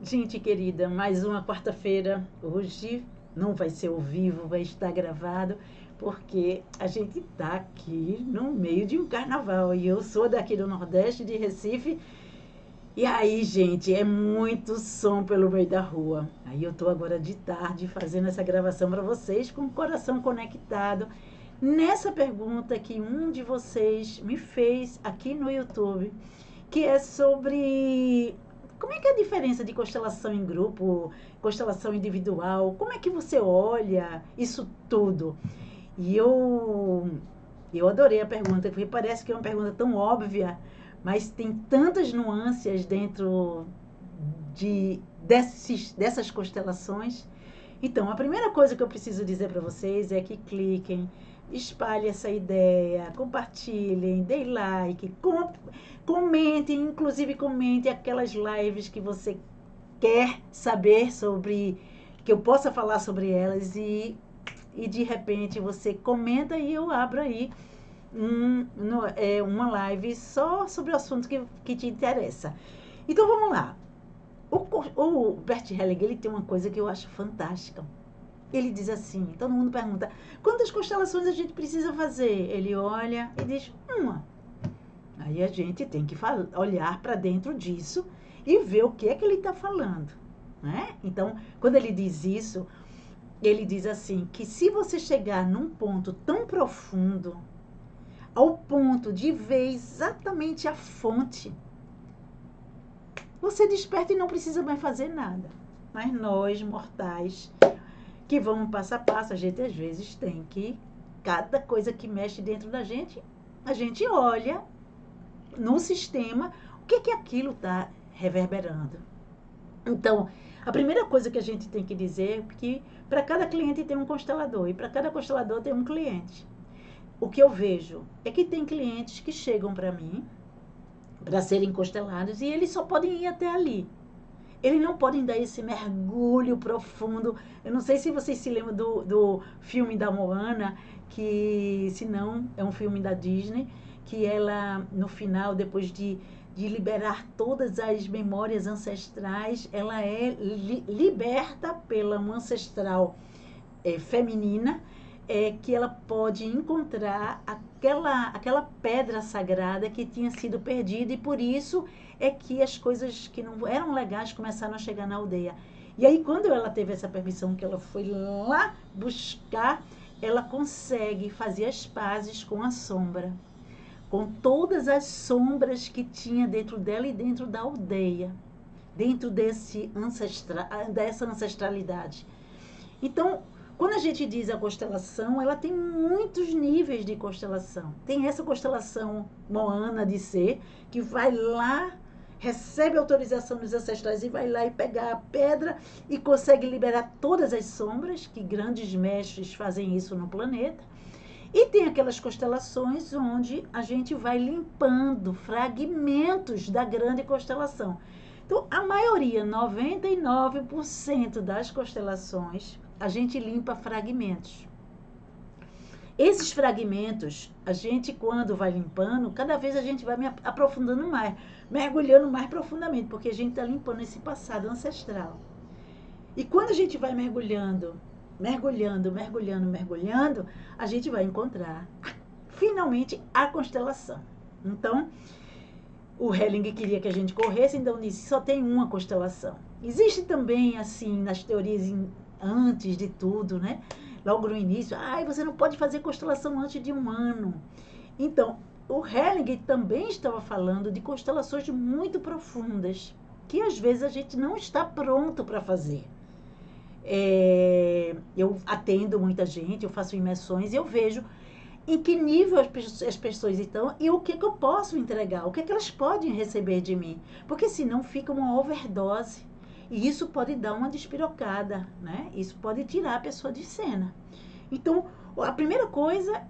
Gente querida, mais uma quarta-feira. Hoje não vai ser ao vivo, vai estar gravado, porque a gente está aqui no meio de um carnaval. E eu sou daqui do Nordeste, de Recife. E aí, gente, é muito som pelo meio da rua. Aí eu tô agora de tarde fazendo essa gravação para vocês com o coração conectado nessa pergunta que um de vocês me fez aqui no YouTube, que é sobre como é que é a diferença de constelação em grupo, constelação individual, como é que você olha isso tudo? E eu adorei a pergunta, porque parece que é uma pergunta tão óbvia, mas tem tantas nuances dentro dessas constelações. Então, a primeira coisa que eu preciso dizer para vocês é que cliquem, espalhem essa ideia, compartilhem, deem like, comentem, inclusive comentem aquelas lives que você quer saber sobre, que eu possa falar sobre elas e de repente você comenta e eu abro aí uma live só sobre o assunto que te interessa. Então vamos lá. O Bert Hellinger, ele tem uma coisa que eu acho fantástica. Ele diz assim, todo mundo pergunta, quantas constelações a gente precisa fazer? Ele olha e diz, uma. Aí a gente tem que olhar para dentro disso e ver o que é que ele está falando. Né? Então, quando ele diz isso, ele diz assim, que se você chegar num ponto tão profundo, ao ponto de ver exatamente a fonte, você desperta e não precisa mais fazer nada. Mas nós, mortais, que vamos passo a passo, a gente às vezes tem que, cada coisa que mexe dentro da gente, a gente olha no sistema o que que aquilo está reverberando. Então, a primeira coisa que a gente tem que dizer é que para cada cliente tem um constelador e para cada constelador tem um cliente. O que eu vejo é que tem clientes que chegam para mim para serem constelados e eles só podem ir até ali. Eles não podem dar esse mergulho profundo. Eu não sei se vocês se lembram do filme da Moana, que, se não, é um filme da Disney, que ela, no final, depois de liberar todas as memórias ancestrais, ela é liberta pela uma ancestral feminina, que ela pode encontrar aquela pedra sagrada que tinha sido perdida e por isso é que as coisas que não eram legais começaram a chegar na aldeia. E aí, quando ela teve essa permissão, que ela foi lá buscar, ela consegue fazer as pazes com a sombra, com todas as sombras que tinha dentro dela e dentro da aldeia, dentro dessa ancestralidade. Então, quando a gente diz a constelação, ela tem muitos níveis de constelação. Tem essa constelação Moana de ser, que vai lá, recebe autorização dos ancestrais e vai lá e pegar a pedra e consegue liberar todas as sombras, que grandes mestres fazem isso no planeta. E tem aquelas constelações onde a gente vai limpando fragmentos da grande constelação. Então, a maioria, 99% das constelações, a gente limpa fragmentos. Esses fragmentos, a gente, quando vai limpando, cada vez a gente vai aprofundando mais, mergulhando mais profundamente, porque a gente está limpando esse passado ancestral. E quando a gente vai mergulhando, a gente vai encontrar, finalmente, a constelação. Então, o Hellinger queria que a gente corresse, então disse, só tem uma constelação. Existe também, assim, nas teorias antes de tudo, né? Logo no início, você não pode fazer constelação antes de um ano. Então, o Hellinger também estava falando de constelações muito profundas, que às vezes a gente não está pronto para fazer. Eu atendo muita gente, eu faço imersões e eu vejo em que nível as pessoas estão e o que eu posso entregar, o que elas podem receber de mim. Porque senão fica uma overdose. E isso pode dar uma despirocada, né? Isso pode tirar a pessoa de cena. Então, a primeira coisa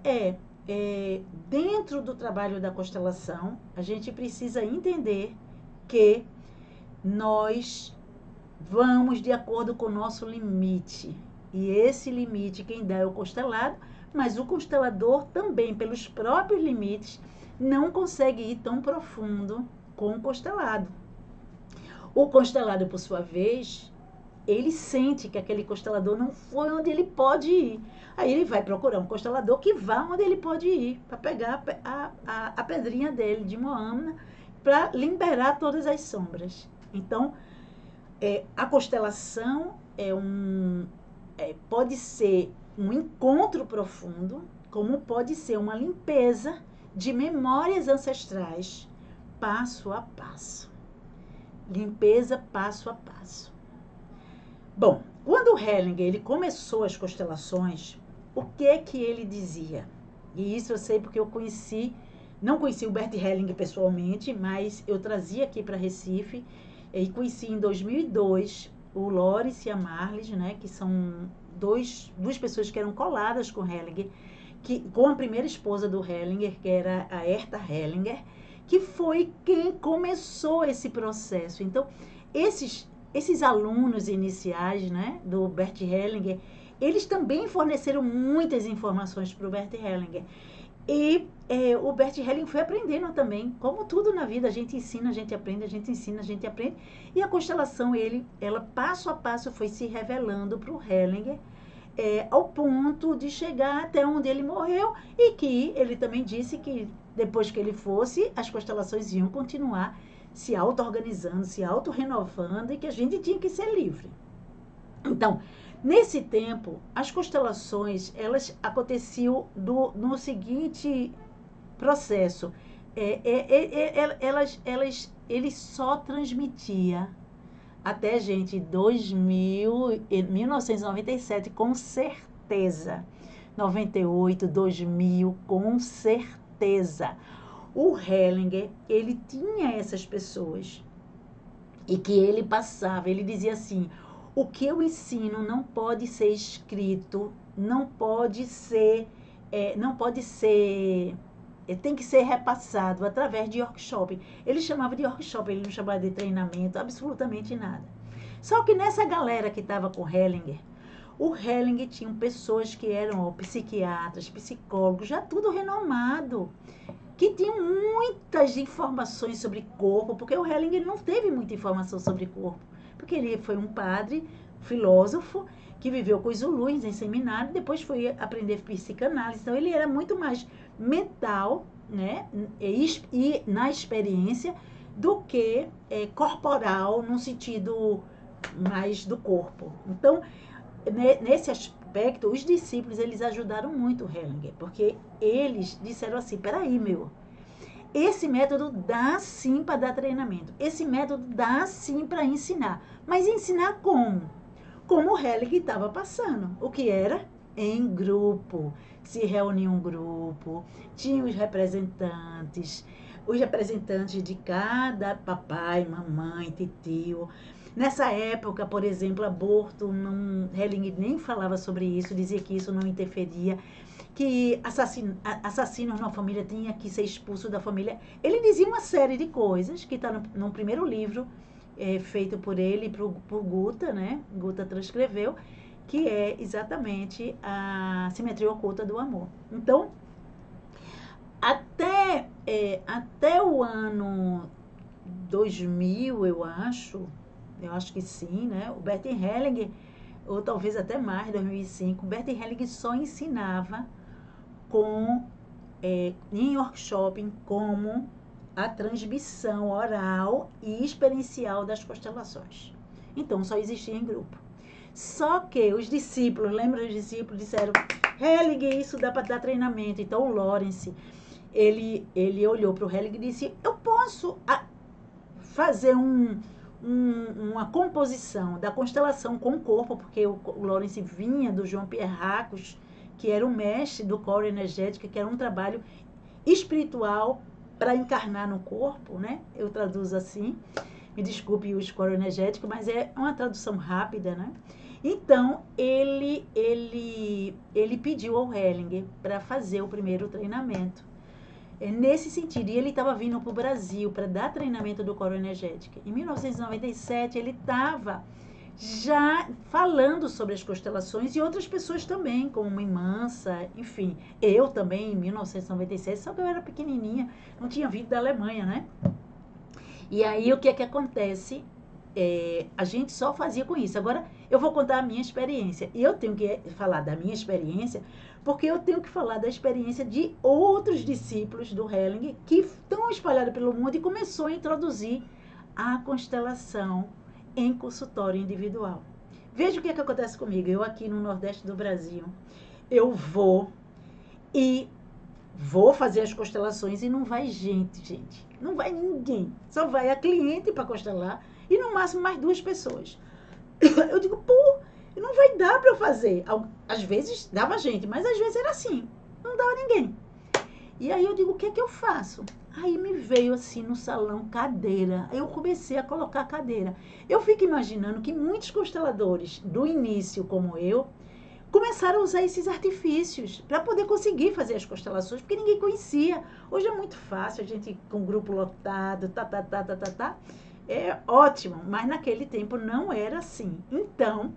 dentro do trabalho da constelação, a gente precisa entender que nós vamos de acordo com o nosso limite. E esse limite quem dá é o constelado, mas o constelador também, pelos próprios limites, não consegue ir tão profundo com o constelado. O constelado, por sua vez, ele sente que aquele constelador não foi onde ele pode ir. Aí ele vai procurar um constelador que vá onde ele pode ir, para pegar a pedrinha dele, de Moamna, para liberar todas as sombras. Então, a constelação pode ser um encontro profundo, como pode ser uma limpeza de memórias ancestrais, passo a passo. Limpeza passo a passo. Bom, quando o Hellinger ele começou as constelações, o que ele dizia? E isso eu sei porque eu não conheci o Bert Hellinger pessoalmente, mas eu trazia aqui para Recife e conheci em 2002 o Lawrence e a Marlis, né, que são duas pessoas que eram coladas com Hellinger, com a primeira esposa do Hellinger, que era a Herta Hellinger, que foi quem começou esse processo. Então, esses alunos iniciais, né, do Bert Hellinger, eles também forneceram muitas informações para o Bert Hellinger. E o Bert Hellinger foi aprendendo também, como tudo na vida, a gente ensina, a gente aprende, a gente ensina, a gente aprende. E a constelação, ela passo a passo foi se revelando para o Hellinger, ao ponto de chegar até onde ele morreu, e que ele também disse que depois que ele fosse, as constelações iam continuar se auto-organizando, se auto-renovando, e que a gente tinha que ser livre. Então, nesse tempo, as constelações, elas aconteciam no seguinte processo. Ele só transmitia até, gente, 1997, com certeza. 98, 2000, com certeza. O Hellinger, ele tinha essas pessoas. E que ele passava, ele dizia assim: o que eu ensino não pode ser escrito, tem que ser repassado através de workshop. Ele chamava de workshop, ele não chamava de treinamento, absolutamente nada. Só que nessa galera que estava com o Hellinger tinha pessoas que eram psiquiatras, psicólogos, já tudo renomado, que tinham muitas informações sobre corpo, porque o Hellinger não teve muita informação sobre corpo, porque ele foi um padre, filósofo, que viveu com os Zulus em seminário, depois foi aprender psicanálise. Então, ele era muito mais mental, né, e na experiência, do que corporal, no sentido mais do corpo. Então, nesse aspecto, os discípulos, eles ajudaram muito o Hellinger, porque eles disseram assim: peraí, esse método dá sim para dar treinamento, esse método dá sim para ensinar, mas ensinar como? Como o Hellinger estava passando, o que era em grupo, se reunia um grupo, tinha os representantes de cada papai, mamãe, titio. Nessa época, por exemplo, aborto, Hellinger nem falava sobre isso, dizia que isso não interferia, que assassinos na família tinha que ser expulso da família. Ele dizia uma série de coisas, que está no primeiro livro, feito por ele, por Guta, né? Guta transcreveu, que é exatamente a simetria oculta do amor. Então, até o ano 2000, eu acho que sim, né? O Bert Hellinger, ou talvez até mais, 2005, o Bert Hellinger só ensinava em workshop como a transmissão oral e experiencial das constelações. Então, só existia em grupo. Só que os discípulos, lembra, os discípulos disseram: Hellinger, isso dá para dar treinamento. Então, o Lawrence, ele olhou para o Hellinger e disse: eu posso fazer uma composição da constelação com o corpo, porque o Lawrence vinha do João Pierre Racos, que era o mestre do core energético, que era um trabalho espiritual para encarnar no corpo, né? Eu traduzo assim, me desculpe o core energético, mas é uma tradução rápida, né? Então, ele pediu ao Hellinger para fazer o primeiro treinamento. Nesse sentido, e ele estava vindo para o Brasil para dar treinamento do core energético. Em 1997, ele estava já falando sobre as constelações, e outras pessoas também, como Mãe Mansa, enfim. Eu também, em 1997, só que eu era pequenininha, não tinha vindo da Alemanha, né? E aí, o que é que acontece? a gente só fazia com isso. Agora, eu vou contar a minha experiência. E eu tenho que falar da minha experiência, porque eu tenho que falar da experiência de outros discípulos do Helling que estão espalhados pelo mundo e começou a introduzir a constelação em consultório individual. Veja o que acontece comigo. Eu aqui no Nordeste do Brasil, eu vou fazer as constelações e não vai gente. Não vai ninguém. Só vai a cliente para constelar e no máximo mais 2 pessoas. Eu digo, pô, não vai dar para eu fazer. Às vezes dava gente, mas às vezes era assim, não dava ninguém. E aí eu digo, o que é que eu faço? Aí me veio assim no salão cadeira. Aí eu comecei a colocar cadeira. Eu fico imaginando que muitos consteladores do início, como eu, começaram a usar esses artifícios para poder conseguir fazer as constelações, porque ninguém conhecia. Hoje é muito fácil, a gente com o grupo lotado, é ótimo, mas naquele tempo não era assim. Então,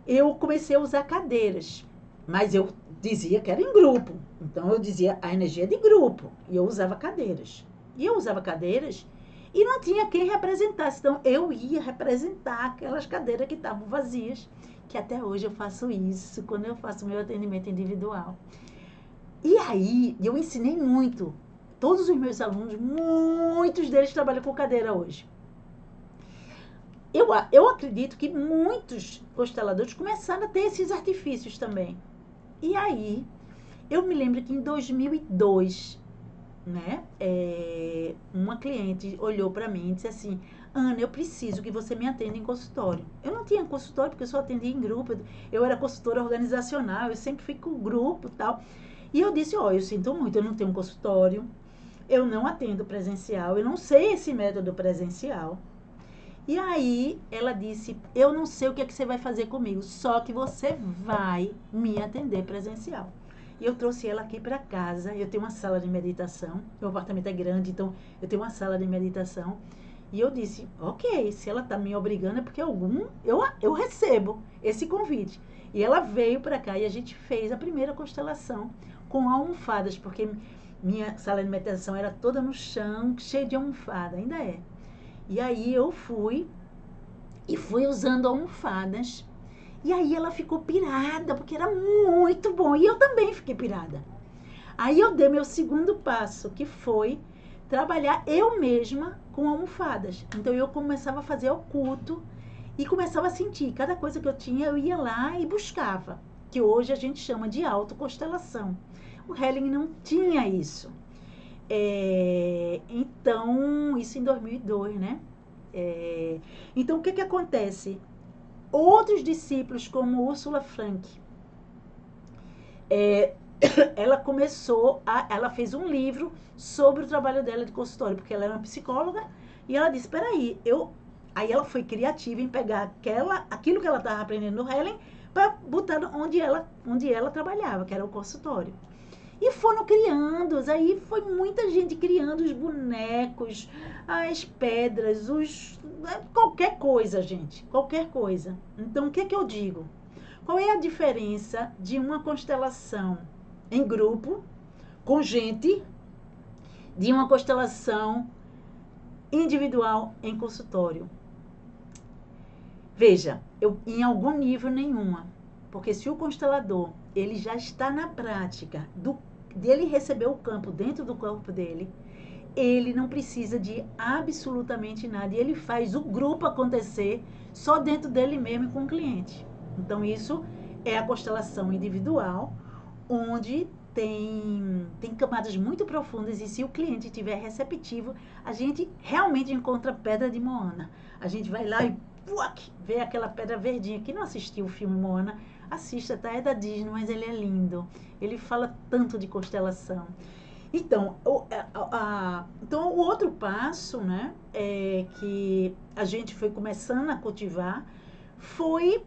eu comecei a usar cadeiras, mas eu dizia que era em grupo. Então, eu dizia a energia de grupo, e eu usava cadeiras. E eu usava cadeiras e não tinha quem representasse. Então, eu ia representar aquelas cadeiras que estavam vazias, que até hoje eu faço isso, quando eu faço meu atendimento individual. E aí, eu ensinei muito. Todos os meus alunos, muitos deles trabalham com cadeira hoje. Eu acredito que muitos consteladores começaram a ter esses artifícios também. E aí, eu me lembro que em 2002, né, uma cliente olhou para mim e disse assim, Ana, eu preciso que você me atenda em consultório. Eu não tinha consultório porque eu só atendia em grupo, eu era consultora organizacional, eu sempre fui com o grupo e tal. E eu disse, eu sinto muito, eu não tenho um consultório, eu não atendo presencial, eu não sei esse método presencial. E aí ela disse, eu não sei o que é que você vai fazer comigo, só que você vai me atender presencial. E eu trouxe ela aqui para casa, eu tenho uma sala de meditação, meu apartamento é grande, então eu tenho uma sala de meditação. E eu disse, ok, se ela está me obrigando é porque eu recebo esse convite. E ela veio para cá e a gente fez a primeira constelação com almofadas, porque minha sala de meditação era toda no chão, cheia de almofada, ainda é. E aí eu fui usando almofadas. E aí ela ficou pirada, porque era muito bom. E eu também fiquei pirada. Aí eu dei meu segundo passo, que foi trabalhar eu mesma com almofadas. Então eu começava a fazer o culto e começava a sentir. Cada coisa que eu tinha, eu ia lá e buscava. Que hoje a gente chama de autoconstelação. O Helling não tinha isso. Então, isso em 2002, né? Então, o que acontece? Outros discípulos, como Ursula Frank, ela fez um livro sobre o trabalho dela de consultório, porque ela era uma psicóloga, e ela disse, peraí, aí ela foi criativa em pegar aquilo que ela estava aprendendo no Helling, para botar onde ela trabalhava, que era o consultório. E foram criando, aí foi muita gente criando os bonecos, as pedras, qualquer coisa, gente, qualquer coisa. Então, o que eu digo? Qual é a diferença de uma constelação em grupo, com gente, de uma constelação individual em consultório? Veja, em algum nível nenhuma, porque se o constelador ele já está na prática dele receber o campo dentro do corpo dele, ele não precisa de absolutamente nada. E ele faz o grupo acontecer só dentro dele mesmo e com o cliente. Então, isso é a constelação individual, onde tem camadas muito profundas e se o cliente estiver receptivo, a gente realmente encontra pedra de Moana. A gente vai lá e vê aquela pedra verdinha. Quem não assistiu o filme Moana, assista, tá? É da Disney, mas ele é lindo. Ele fala tanto de constelação. Então, o outro passo, né, que a gente foi começando a cultivar foi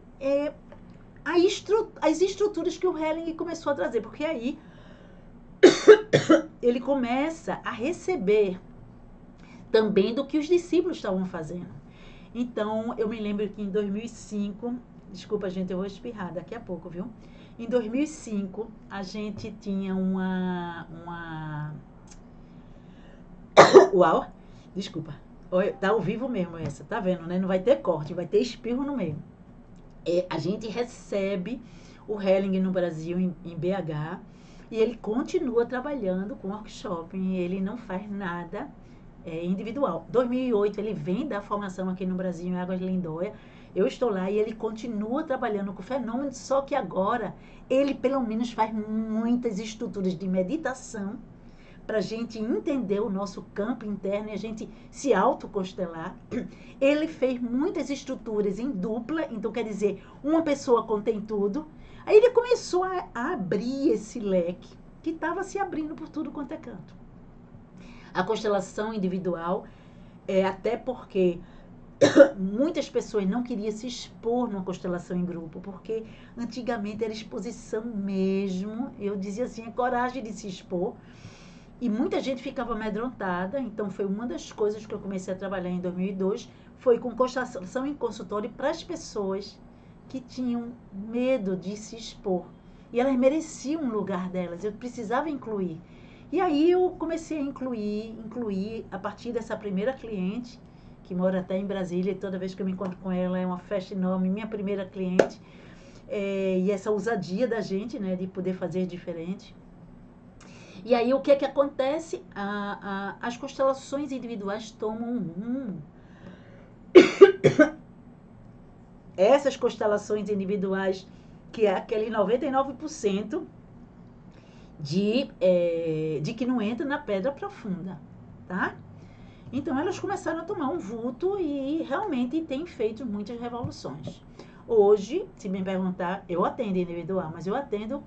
as estruturas que o Helling começou a trazer, porque aí ele começa a receber também do que os discípulos estavam fazendo. Então, eu me lembro que em 2005, desculpa, gente, eu vou espirrar daqui a pouco, viu? Em 2005, a gente tinha Uau! Desculpa. Olha, tá ao vivo mesmo essa, tá vendo, né? Não vai ter corte, vai ter espirro no meio. A gente recebe o Helling no Brasil, em BH, e ele continua trabalhando com workshop, ele não faz nada individual. 2008 ele vem dar formação aqui no Brasil, em Águas de Lindóia, eu estou lá e ele continua trabalhando com o fenômeno, só que agora ele pelo menos faz muitas estruturas de meditação, para a gente entender o nosso campo interno e a gente se autoconstelar. Ele fez muitas estruturas em dupla, então quer dizer, uma pessoa contém tudo. Aí ele começou a abrir esse leque que estava se abrindo por tudo quanto é canto. A constelação individual, até porque muitas pessoas não queriam se expor numa constelação em grupo, porque antigamente era exposição mesmo. Eu dizia assim, coragem de se expor. E muita gente ficava amedrontada, então foi uma das coisas que eu comecei a trabalhar em 2002, foi com constelação em consultório para as pessoas que tinham medo de se expor. E elas mereciam um lugar delas, eu precisava incluir. E aí eu comecei a incluir a partir dessa primeira cliente, que mora até em Brasília, e toda vez que eu me encontro com ela é uma festa enorme, minha primeira cliente, e essa ousadia da gente, né, de poder fazer diferente. E aí o que é que acontece? As constelações individuais tomam um rumo. Essas constelações individuais, que é aquele 99% de que não entra na pedra profunda, tá? Então elas começaram a tomar um vulto e realmente têm feito muitas revoluções. Hoje, se me perguntar, eu atendo individual, mas eu atendo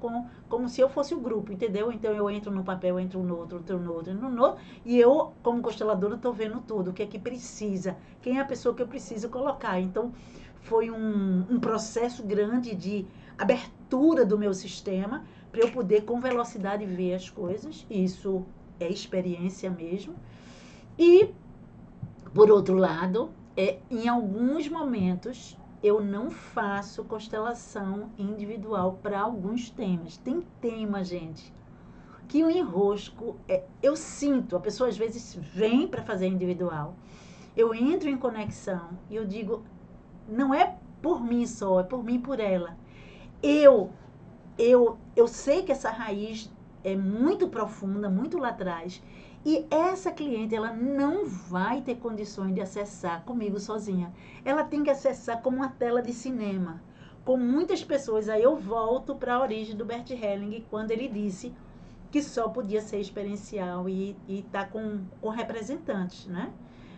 como se eu fosse o grupo, entendeu? Então eu entro no papel, entro no outro, entro no outro, entro no outro, e eu, como consteladora, estou vendo tudo, o que é que precisa, quem é a pessoa que eu preciso colocar. Então foi um processo grande de abertura do meu sistema para eu poder com velocidade ver as coisas. Isso é experiência mesmo. E, por outro lado, em alguns momentos eu não faço constelação individual para alguns temas. Tem tema, gente, que o enrosco, eu sinto, a pessoa às vezes vem para fazer individual, eu entro em conexão e eu digo, não é por mim só, é por mim e por ela. Eu sei que essa raiz é muito profunda, muito lá atrás, e essa cliente, ela não vai ter condições de acessar comigo sozinha. Ela tem que acessar como uma tela de cinema. Com muitas pessoas, aí eu volto para a origem do Bert Helling, quando ele disse que só podia ser experiencial e tá com representantes, né?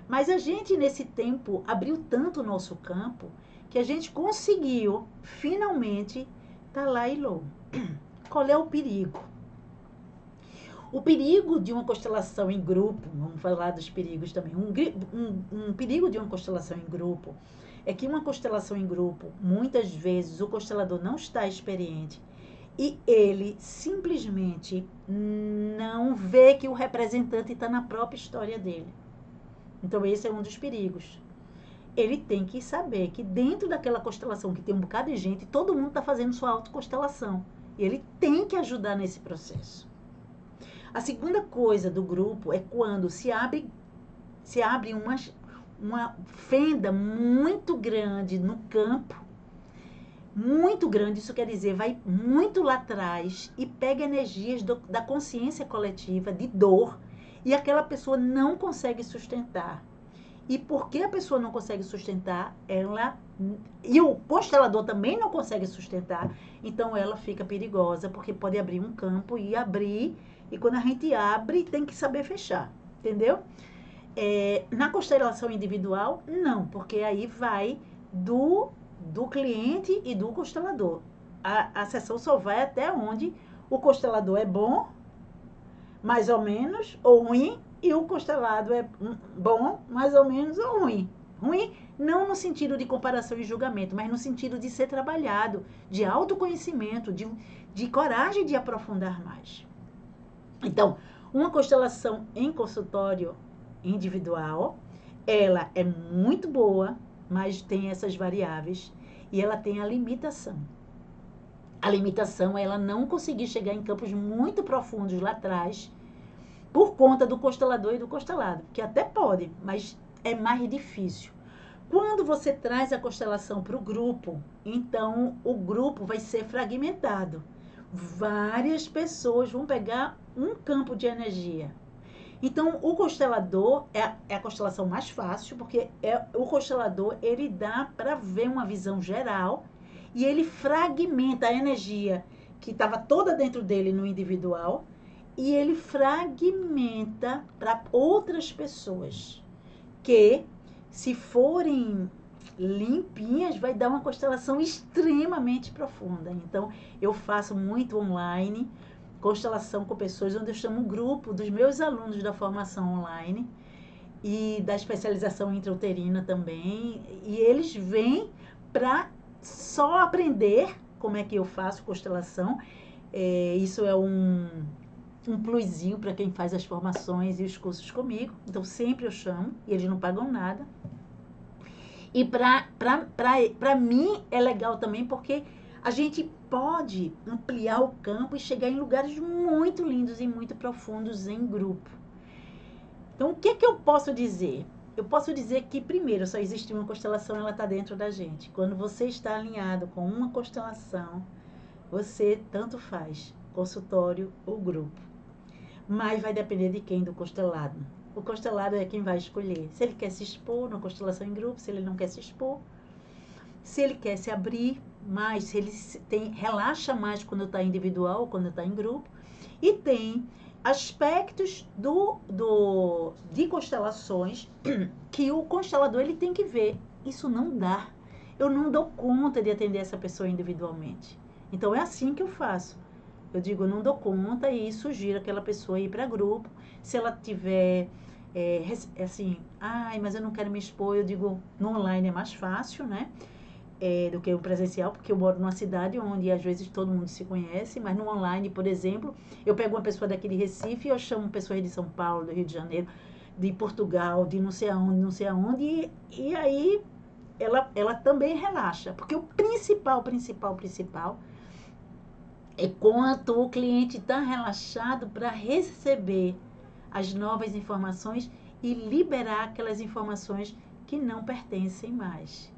Mas a gente, nesse tempo, abriu tanto o nosso campo que a gente conseguiu, finalmente, tá lá e louco. Qual é o perigo? O perigo de uma constelação em grupo, vamos falar dos perigos também, um perigo de uma constelação em grupo é que uma constelação em grupo, muitas vezes o constelador não está experiente e ele simplesmente não vê que o representante está na própria história dele. Então esse é um dos perigos. Ele tem que saber que dentro daquela constelação que tem um bocado de gente, todo mundo está fazendo sua autoconstelação. E ele tem que ajudar nesse processo. A segunda coisa do grupo é quando se abre uma fenda muito grande no campo, muito grande, isso quer dizer, vai muito lá atrás e pega energias da consciência coletiva, de dor, e aquela pessoa não consegue sustentar. E porque a pessoa não consegue sustentar, e o constelador também não consegue sustentar, então ela fica perigosa, porque pode abrir um campo e abrir, e quando a gente abre, tem que saber fechar, entendeu? Na constelação individual, não, porque aí vai do cliente e do constelador. A sessão só vai até onde o constelador é bom, mais ou menos, ou ruim, e o constelado é bom, mais ou menos, ou ruim. Ruim não no sentido de comparação e julgamento, mas no sentido de ser trabalhado, de autoconhecimento, de coragem de aprofundar mais. Então, uma constelação em consultório individual, ela é muito boa, mas tem essas variáveis e ela tem a limitação. A limitação é ela não conseguir chegar em campos muito profundos lá atrás, por conta do constelador e do constelado, que até pode, mas é mais difícil. Quando você traz a constelação para o grupo, então o grupo vai ser fragmentado. Várias pessoas vão pegar um campo de energia. Então, o constelador é a constelação mais fácil, porque o constelador, ele dá para ver uma visão geral e ele fragmenta a energia que estava toda dentro dele no individual e ele fragmenta para outras pessoas que, se forem limpinhas, vai dar uma constelação extremamente profunda. Então, eu faço muito online, constelação com pessoas, onde eu chamo um grupo dos meus alunos da formação online e da especialização intrauterina também, e eles vêm para só aprender como é que eu faço constelação. Isso é um plusinho para quem faz as formações e os cursos comigo. Então, sempre eu chamo e eles não pagam nada. E para mim é legal também porque a gente pode ampliar o campo e chegar em lugares muito lindos e muito profundos em grupo. Então, o que eu posso dizer? Eu posso dizer que, primeiro, só existe uma constelação, ela está dentro da gente. Quando você está alinhado com uma constelação, você tanto faz, consultório ou grupo. Mas vai depender de quem do constelado. O constelado é quem vai escolher. Se ele quer se expor na constelação em grupo, se ele não quer se expor. Se ele quer se abrir mais, se ele relaxa mais quando está individual ou quando está em grupo. E tem aspectos de constelações que o constelador ele tem que ver. Isso não dá. Eu não dou conta de atender essa pessoa individualmente. Então, é assim que eu faço. Eu digo, eu não dou conta e sugiro aquela pessoa ir para grupo. Se ela tiver, assim, mas eu não quero me expor, eu digo, no online é mais fácil, né? Do que o presencial, porque eu moro numa cidade onde às vezes todo mundo se conhece, mas no online, por exemplo, eu pego uma pessoa daqui de Recife e eu chamo pessoas de São Paulo, do Rio de Janeiro, de Portugal, de não sei aonde, e aí ela também relaxa, porque o principal é quanto o cliente está relaxado para receber as novas informações e liberar aquelas informações que não pertencem mais.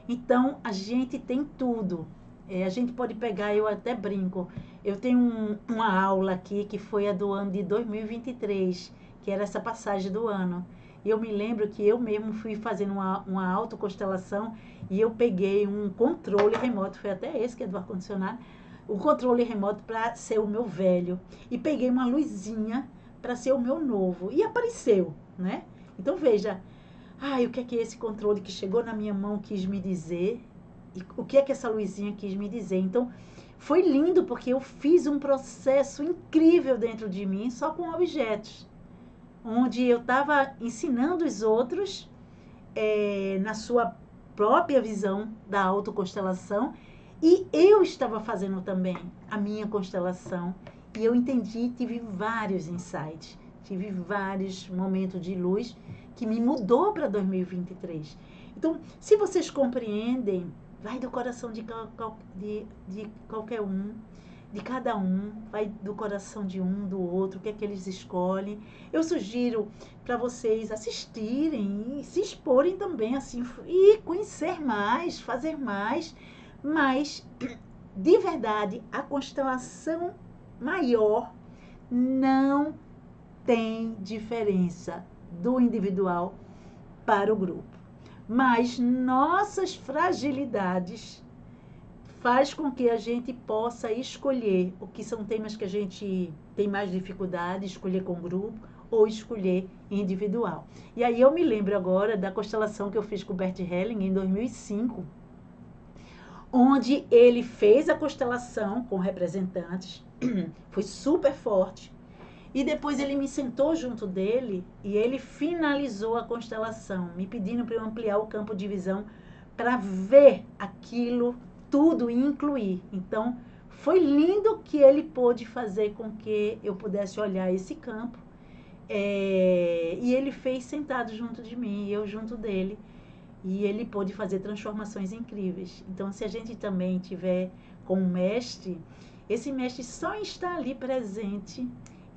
Então, a gente tem tudo. A gente pode pegar, eu até brinco, eu tenho uma aula aqui que foi a do ano de 2023, que era essa passagem do ano. E eu me lembro que eu mesmo fui fazendo uma autoconstelação e eu peguei um controle remoto, foi até esse que é do ar-condicionado, o controle remoto para ser o meu velho. E peguei uma luzinha para ser o meu novo. E apareceu, né? Então, veja, o que é que esse controle que chegou na minha mão quis me dizer? E o que é que essa luzinha quis me dizer? Então, foi lindo porque eu fiz um processo incrível dentro de mim só com objetos. Onde eu estava ensinando os outros na sua própria visão da autoconstelação e eu estava fazendo também a minha constelação e eu entendi, tive vários insights, tive vários momentos de luz que me mudou para 2023. Então, se vocês compreendem, vai do coração de qualquer um, de cada um, vai do coração de um, do outro, o que é que eles escolhem. Eu sugiro para vocês assistirem e se exporem também, assim, e conhecer mais, fazer mais, mas, de verdade, a constelação maior não tem diferença do individual para o grupo. Mas nossas fragilidades faz com que a gente possa escolher o que são temas que a gente tem mais dificuldade, escolher com grupo ou escolher individual. E aí eu me lembro agora da constelação que eu fiz com o Bert Helling em 2005, onde ele fez a constelação com representantes, foi super forte, e depois ele me sentou junto dele e ele finalizou a constelação, me pedindo para eu ampliar o campo de visão para ver aquilo tudo e incluir. Então, foi lindo que ele pôde fazer com que eu pudesse olhar esse campo. E ele fez sentado junto de mim, e eu junto dele. E ele pôde fazer transformações incríveis. Então, se a gente também tiver com um mestre, esse mestre só está ali presente,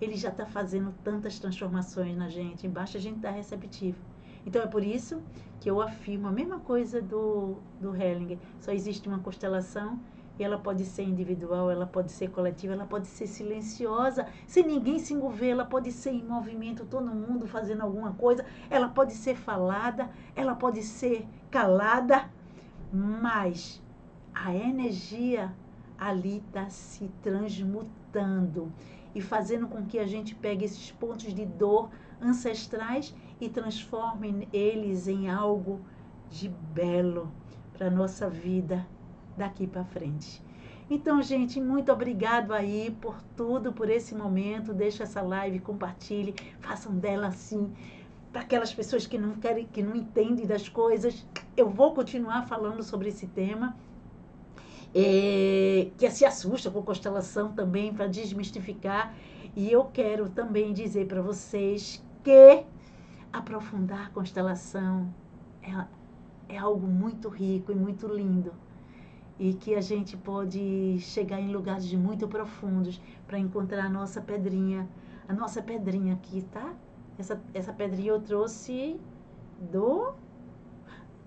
ele já está fazendo tantas transformações na gente, basta a gente estar receptivo. Então é por isso que eu afirmo a mesma coisa do Hellinger. Só existe uma constelação e ela pode ser individual, ela pode ser coletiva, ela pode ser silenciosa, sem ninguém se envolver, ela pode ser em movimento, todo mundo fazendo alguma coisa, ela pode ser falada, ela pode ser calada, mas a energia ali está se transmutando e fazendo com que a gente pegue esses pontos de dor ancestrais e transforme eles em algo de belo para a nossa vida daqui para frente. Então, gente, muito obrigado aí por tudo, por esse momento. Deixa essa live, compartilhe, façam dela assim, para aquelas pessoas que não querem, que não entendem das coisas. Eu vou continuar falando sobre esse tema, que se assusta com constelação também, para desmistificar. E eu quero também dizer para vocês que aprofundar a constelação é algo muito rico e muito lindo. E que a gente pode chegar em lugares muito profundos para encontrar a nossa pedrinha aqui, tá? Essa pedrinha eu trouxe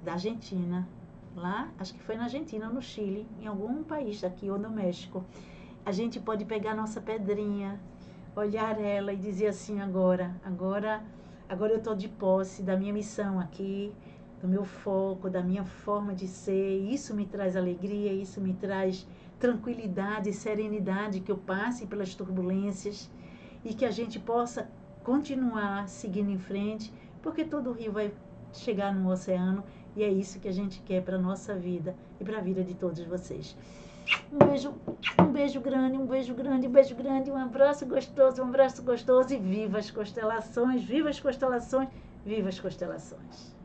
da Argentina, lá, acho que foi na Argentina ou no Chile, em algum país aqui, ou no México. A gente pode pegar a nossa pedrinha, olhar ela e dizer assim, agora eu estou de posse da minha missão aqui, do meu foco, da minha forma de ser. Isso me traz alegria, isso me traz tranquilidade, serenidade, que eu passe pelas turbulências e que a gente possa continuar seguindo em frente, porque todo rio vai chegar no oceano e é isso que a gente quer para a nossa vida e para a vida de todos vocês. Um beijo grande, um beijo grande, um beijo grande, um abraço gostoso e viva as constelações, viva as constelações, viva as constelações.